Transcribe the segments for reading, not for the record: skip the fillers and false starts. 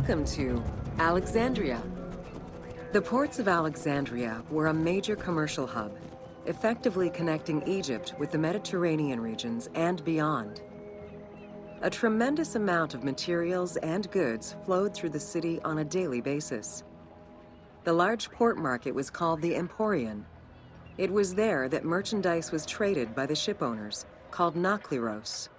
Welcome to Alexandria. The ports of Alexandria were a major commercial hub, effectively connecting Egypt with the Mediterranean regions and beyond. A tremendous amount of materials and goods flowed through the city on a daily basis. The large port market was called the Emporion. It was there that merchandise was traded by the ship owners, called nakliros.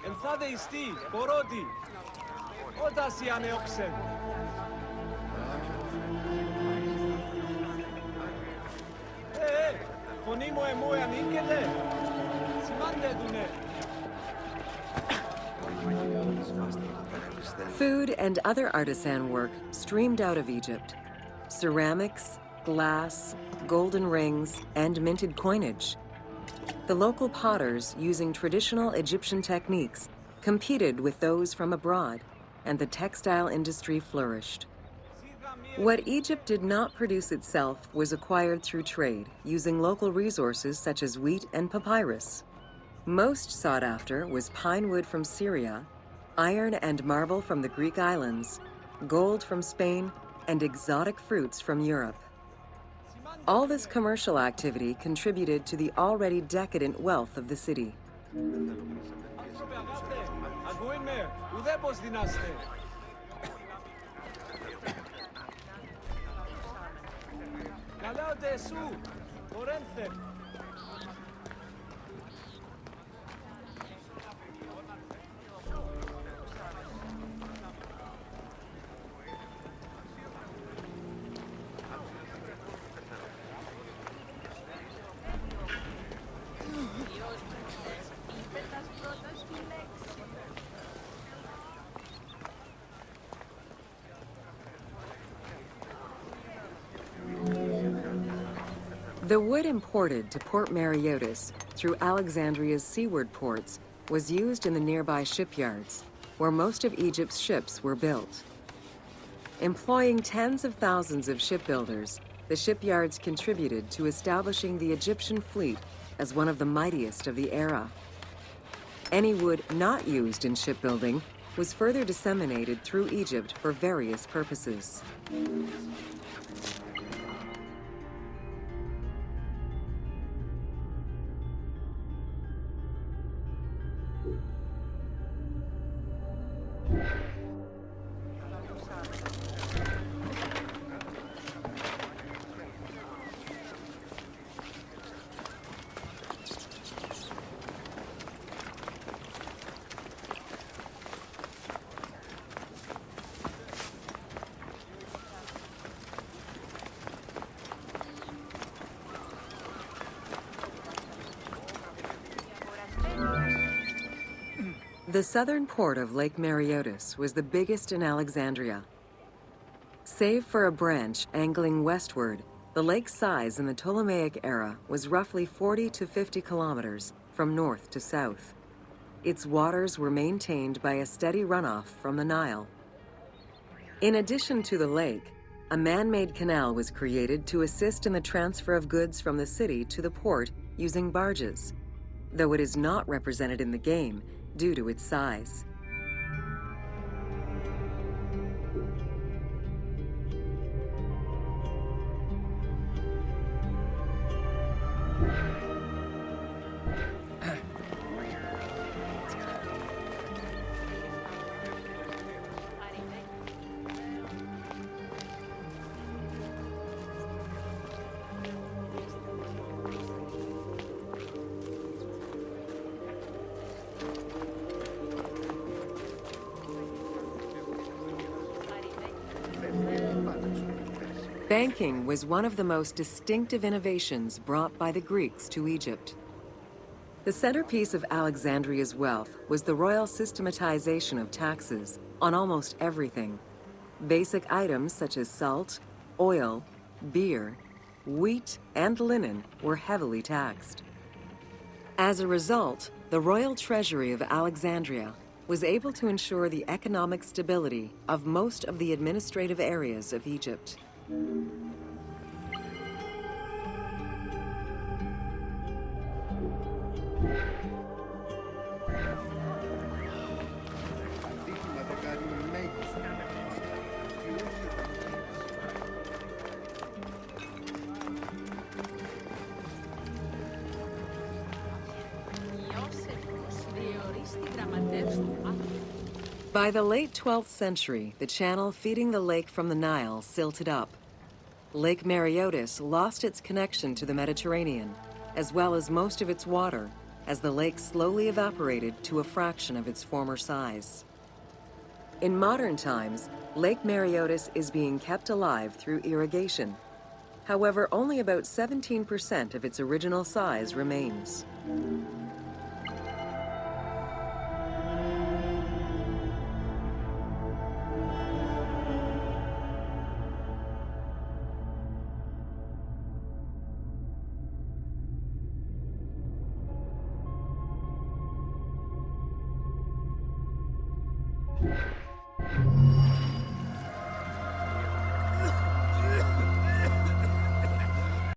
Ενθάδε ιστή, κορώτη, ότας οι ανεόξεν. Φωνή μου εμού ανήκετε, σημάντε δουνε. Food and other artisan work streamed out of Egypt. Ceramics, glass, golden rings, and minted coinage. The local potters, using traditional Egyptian techniques, competed with those from abroad, and the textile industry flourished. What Egypt did not produce itself was acquired through trade, using local resources such as wheat and papyrus. Most sought after was pine wood from Syria, iron and marble from the Greek islands, gold from Spain, and exotic fruits from Europe. All this commercial activity contributed to the already decadent wealth of the city. The wood imported to Port Mareotis through Alexandria's seaward ports was used in the nearby shipyards, where most of Egypt's ships were built. Employing tens of thousands of shipbuilders, the shipyards contributed to establishing the Egyptian fleet as one of the mightiest of the era. Any wood not used in shipbuilding was further disseminated through Egypt for various purposes. The southern port of Lake Mareotis was the biggest in Alexandria. Save for a branch angling westward, the lake's size in the Ptolemaic era was roughly 40 to 50 kilometers from north to south. Its waters were maintained by a steady runoff from the Nile. In addition to the lake, a man-made canal was created to assist in the transfer of goods from the city to the port using barges, though it is not represented in the game due to its size. Banking was one of the most distinctive innovations brought by the Greeks to Egypt. The centerpiece of Alexandria's wealth was the royal systematization of taxes on almost everything. Basic items such as salt, oil, beer, wheat, and linen were heavily taxed. As a result, the royal treasury of Alexandria was able to ensure the economic stability of most of the administrative areas of Egypt. By the late 12th century, the channel feeding the lake from the Nile silted up. Lake Mareotis lost its connection to the Mediterranean, as well as most of its water, as the lake slowly evaporated to a fraction of its former size. In modern times, Lake Mareotis is being kept alive through irrigation. However, only about 17% of its original size remains.